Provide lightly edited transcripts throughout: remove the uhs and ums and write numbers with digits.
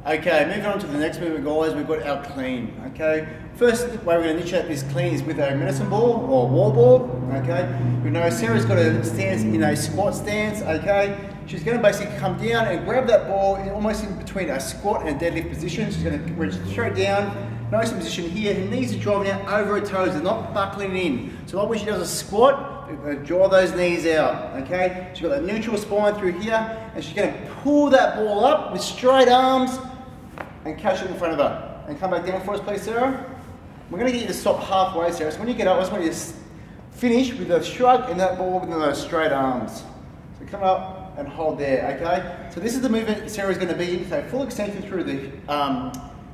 Okay, moving on to the next movement, guys, we've got our clean. Okay, first way we're going to initiate this clean is with a medicine ball or wall ball. Okay, we know Sarah's got a stance in a squat stance. Okay, she's going to basically come down and grab that ball almost in between a squat and a deadlift position. She's going to reach straight down, nice position here. Her knees are driving out over her toes, they're not buckling in. So when she does a squat, draw those knees out, okay? She's got that neutral spine through here, and she's going to pull that ball up with straight arms and catch it in front of her. And come back down for us, please, Sarah. We're going to get you to stop halfway, Sarah. So when you get up, I just want you to finish with a shrug and that ball with those straight arms. So come up and hold there, okay? So this is the movement Sarah's going to be, so full extension through the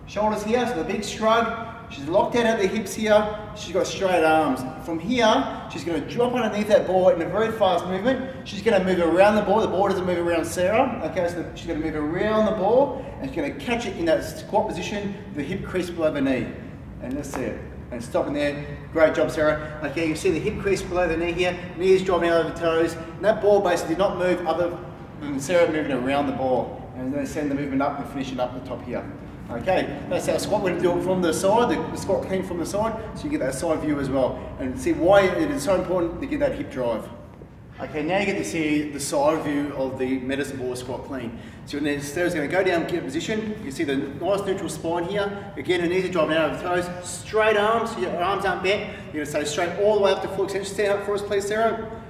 shoulders here, so the big shrug. She's locked out at the hips here, she's got straight arms. From here, she's going to drop underneath that ball in a very fast movement. She's going to move around the ball doesn't move around Sarah. Okay, so she's going to move around the ball and she's going to catch it in that squat position, the hip crease below the knee. And let's see it. And stopping there, great job, Sarah. Okay, you can see the hip crease below the knee here, knees driving out over the toes. And that ball basically did not move other than Sarah moving around the ball. And then send the movement up and finish it up the top here. Okay, that's our squat. We're going to do it from the side, the squat clean from the side, so you get that side view as well. And see why it is so important to get that hip drive. Okay, now you get to see the side view of the medicine ball squat clean. So Sarah's going to go down, get a position. You can see the nice neutral spine here. Again, her knees are driving out of the toes. Straight arms, so your arms aren't bent. You're going to stay straight all the way up to full extension. Stand up for us, please, Sarah.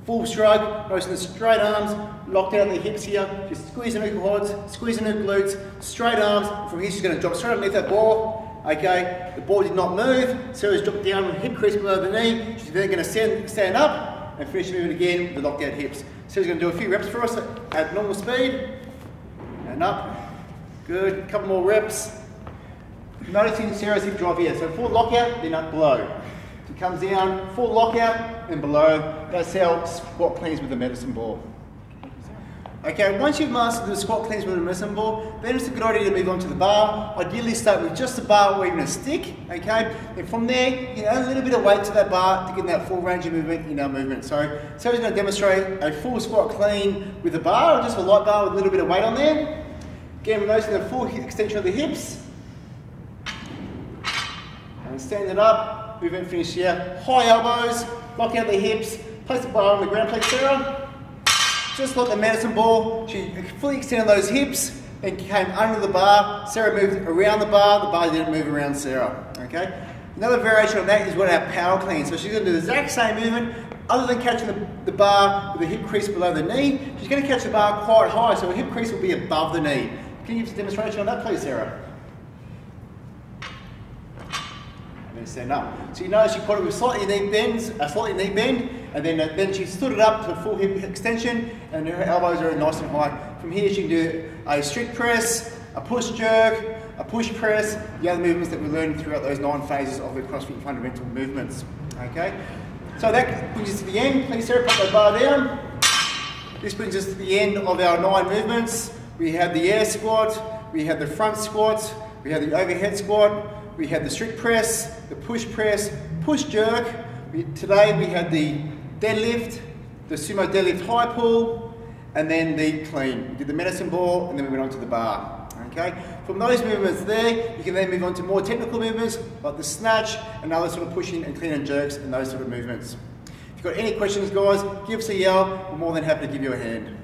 Full shrug, noticing the straight arms, locked out the hips here, just squeezing her quads, squeezing her glutes, straight arms. From here she's going to drop straight underneath that ball. Okay, the ball did not move, Sarah's dropped down with hip crease below the knee. She's then going to stand up and finish moving again with the locked out hips. Sarah's going to do a few reps for us at normal speed. And up, good, a couple more reps. Noticing Sarah's hip drive here, so full lockout, then up below. She comes down, full lockout, and below. That's how squat cleans with the medicine ball. Okay, once you've mastered the squat cleans with the medicine ball, then it's a good idea to move on to the bar. Ideally start with just a bar or even a stick, okay? And from there, you know, a little bit of weight to that bar to get that full range of movement in our movement. So Sarah's going to demonstrate a full squat clean with a bar, or just a light bar with a little bit of weight on there. Again, we're noticing the full extension of the hips. And stand it up, movement finish here. High elbows, lock out the hips, place the bar on the ground, please, Sarah. Just like the medicine ball, she fully extended those hips and came under the bar. Sarah moved around the bar didn't move around Sarah, okay? Another variation of that is what our power clean. So she's gonna do the exact same movement, other than catching the bar with the hip crease below the knee, she's gonna catch the bar quite high, so her hip crease will be above the knee. Can you give us a demonstration on that, please, Sarah? Stand up. So you notice she caught it with slightly knee bend, and then she stood it up to full hip extension, and her elbows are nice and high. From here she can do a strict press, a push jerk, a push press, the other movements that we learned throughout those 9 phases of the CrossFit fundamental movements. Okay? So that brings us to the end. Please, Sarah, put the bar down. This brings us to the end of our 9 movements. We have the air squat, we have the front squat, we have the overhead squat, we had the strict press, the push press, push jerk. Today we had the deadlift, the Sumo deadlift high pull, and then the clean. We did the medicine ball, and then we went on to the bar. Okay? From those movements there, you can then move on to more technical movements, like the snatch, and other sort of pushing and clean and jerks, and those sort of movements. If you've got any questions, guys, give us a yell. We're more than happy to give you a hand.